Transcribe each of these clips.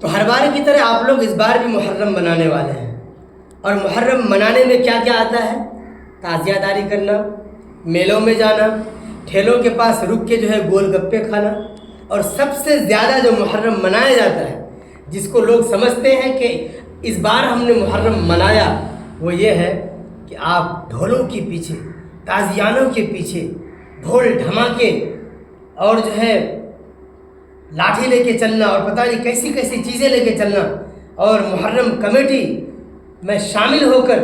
تو ہر بار کی طرح آپ لوگ اس بار بھی محرم منانے والے ہیں، اور محرم منانے میں کیا کیا آتا ہے؟ تعزیہ داری کرنا، میلوں میں جانا، ٹھیلوں کے پاس رک کے جو ہے گول گپے کھانا، اور سب سے زیادہ جو محرم منایا جاتا ہے جس کو لوگ سمجھتے ہیں کہ اس بار ہم نے محرم منایا، وہ یہ ہے کہ آپ ڈھولوں کے پیچھے، تازیانوں کے پیچھے، ڈھول دھماکے اور جو ہے لاٹھی لے کے چلنا اور پتہ نہیں کیسی کیسی چیزیں لے کے چلنا، اور محرم کمیٹی میں شامل ہو کر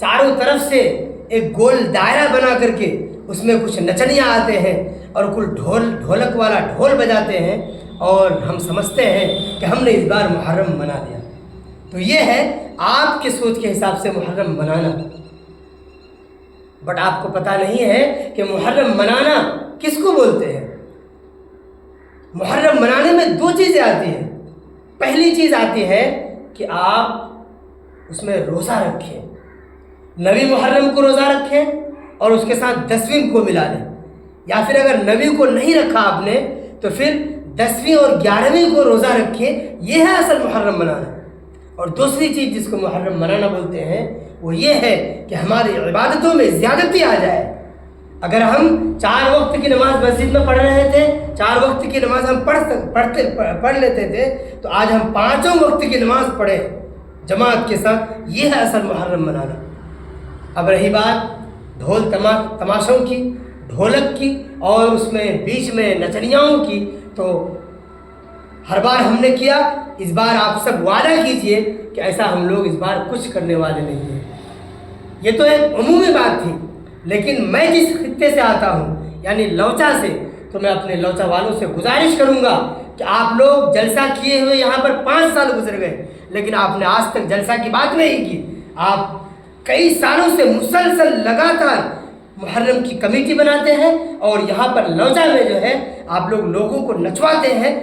چاروں طرف سے ایک گول دائرہ بنا کر کے اس میں کچھ نچنیاں آتے ہیں اور کل ڈھولک والا ڈھول بجاتے ہیں، اور ہم سمجھتے ہیں کہ ہم نے اس بار محرم منا دیا۔ تو یہ ہے آپ کے سوچ کے حساب سے محرم منانا، بٹ آپ کو پتہ نہیں ہے کہ محرم منانا کس کو بولتے ہیں۔ محرم منانے میں دو چیزیں آتی ہیں۔ پہلی چیز آتی ہے کہ آپ اس میں روزہ رکھیں، 9 محرم کو روزہ رکھیں اور اس کے ساتھ 10ویں کو ملا لیں، یا پھر اگر 9 کو نہیں رکھا آپ نے تو پھر 10ویں اور 11ویں کو روزہ رکھیں، یہ ہے اصل محرم منانا۔ اور دوسری چیز جس کو محرم منانا بولتے ہیں وہ یہ ہے کہ ہماری عبادتوں میں زیادتی آ جائے۔ اگر ہم 4 وقت کی نماز مسجد میں پڑھ رہے تھے، 4 وقت کی نماز ہم پڑھ لیتے تھے، تو آج ہم 5 وقت کی نماز پڑھیں جماعت کے ساتھ، یہ ہے اصل محرم منانا۔ اب رہی بات ڈھول تماشوں کی، ڈھولک کی، اور اس میں بیچ میں نچنیاؤں کی، تو ہر بار ہم نے کیا، اس بار آپ سب وعدہ کیجئے کہ ایسا ہم لوگ اس بار کچھ کرنے والے نہیں ہیں۔ یہ تو ایک عمومی بات تھی، لیکن میں جس خطے سے آتا ہوں یعنی لوچا سے، تو میں اپنے لوچا والوں سے گزارش کروں گا کہ آپ لوگ جلسہ کیے ہوئے یہاں پر 5 سال گزر گئے، لیکن آپ نے آج تک جلسہ کی بات نہیں کی۔ آپ کئی سالوں سے مسلسل لگاتار محرم کی کمیٹی بناتے ہیں، اور یہاں پر لوچا میں جو ہے آپ لوگ لوگوں کو نچواتے ہیں۔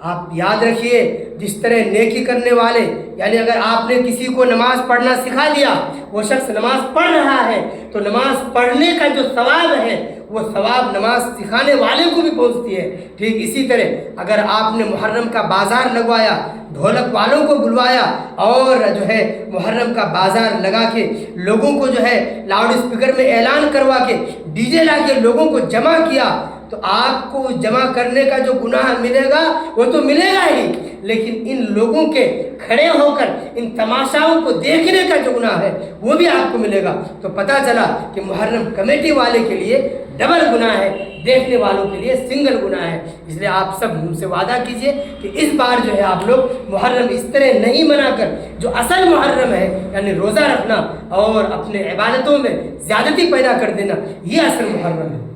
آپ یاد رکھیے، جس طرح نیکی کرنے والے، یعنی اگر آپ نے کسی کو نماز پڑھنا سکھا دیا، وہ شخص نماز پڑھ رہا ہے، تو نماز پڑھنے کا جو ثواب ہے وہ ثواب نماز سکھانے والے کو بھی پہنچتی ہے۔ ٹھیک اسی طرح اگر آپ نے محرم کا بازار لگوایا، ڈھولک والوں کو بلوایا، اور جو ہے محرم کا بازار لگا کے لوگوں کو جو ہے لاؤڈ اسپیکر میں اعلان کروا کے ڈی جے لا کے لوگوں کو جمع کیا، تو آپ کو جمع کرنے کا جو گناہ ملے گا وہ تو ملے گا ہی، لیکن ان لوگوں کے کھڑے ہو کر ان تماشاؤں کو دیکھنے کا جو گناہ ہے وہ بھی آپ کو ملے گا۔ تو پتہ چلا کہ محرم کمیٹی والے کے لیے ڈبل گناہ ہے، دیکھنے والوں کے لیے سنگل گناہ ہے۔ اس لیے آپ سب ہم سے وعدہ کیجئے کہ اس بار جو ہے آپ لوگ محرم اس طرح نہیں منا کر جو اصل محرم ہے یعنی روزہ رکھنا اور اپنے عبادتوں میں زیادتی پیدا کر دینا، یہ اصل محرم ہے۔